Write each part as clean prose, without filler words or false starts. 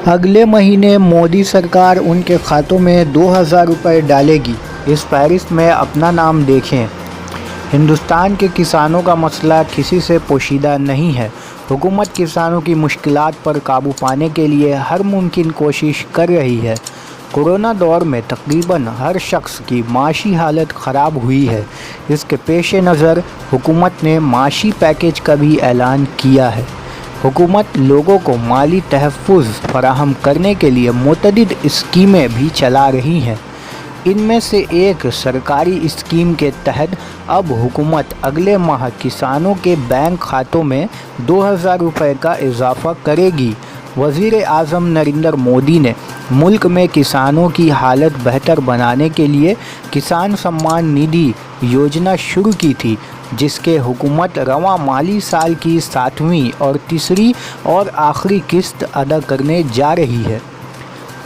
अगले महीने मोदी सरकार उनके खातों में 2000 रुपये डालेगी। इस फहरिस्त में अपना नाम देखें। हिंदुस्तान के किसानों का मसला किसी से पोशीदा नहीं है। हुकूमत किसानों की मुश्किलात पर काबू पाने के लिए हर मुमकिन कोशिश कर रही है। कोरोना दौर में तकरीबन हर शख्स की माशी हालत ख़राब हुई है। इसके पेश नज़र हुकूमत ने माशी पैकेज का भी ऐलान किया है। हुकूमत लोगों को माली तहफ़्फ़ुज़ फराहम करने के लिए मुतअद्दिद स्कीमें भी चला रही हैं। इनमें से एक सरकारी स्कीम के तहत अब हुकूमत अगले माह किसानों के बैंक खातों में 2000 रुपये का इजाफ़ा करेगी। वज़ीर आज़म नरेंद्र मोदी ने मुल्क में किसानों की हालत बेहतर बनाने के लिए किसान सम्मान निधि योजना शुरू की थी, जिसके हुकूमत रवां माली साल की 7वीं और तीसरी और आखिरी किस्त अदा करने जा रही है।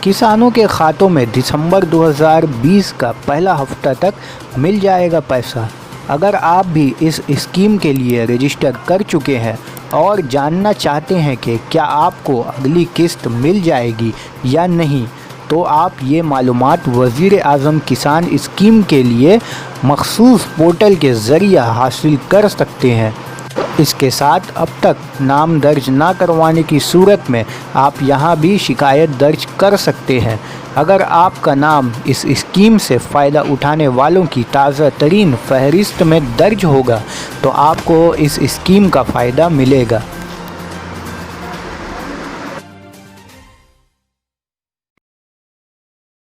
किसानों के खातों में दिसंबर 2020 का पहला हफ्ता तक मिल जाएगा पैसा। अगर आप भी इस स्कीम के लिए रजिस्टर कर चुके हैं और जानना चाहते हैं कि क्या आपको अगली किस्त मिल जाएगी या नहीं, तो आप ये मालूमात वज़ीर आज़म किसान स्कीम के लिए मखसूस पोर्टल के ज़रिए हासिल कर सकते हैं। इसके साथ अब तक नाम दर्ज ना करवाने की सूरत में आप यहां भी शिकायत दर्ज कर सकते हैं। अगर आपका नाम इस स्कीम से फ़ायदा उठाने वालों की ताज़ा तरीन फहरिस्त में दर्ज होगा तो आपको इस स्कीम का फ़ायदा मिलेगा।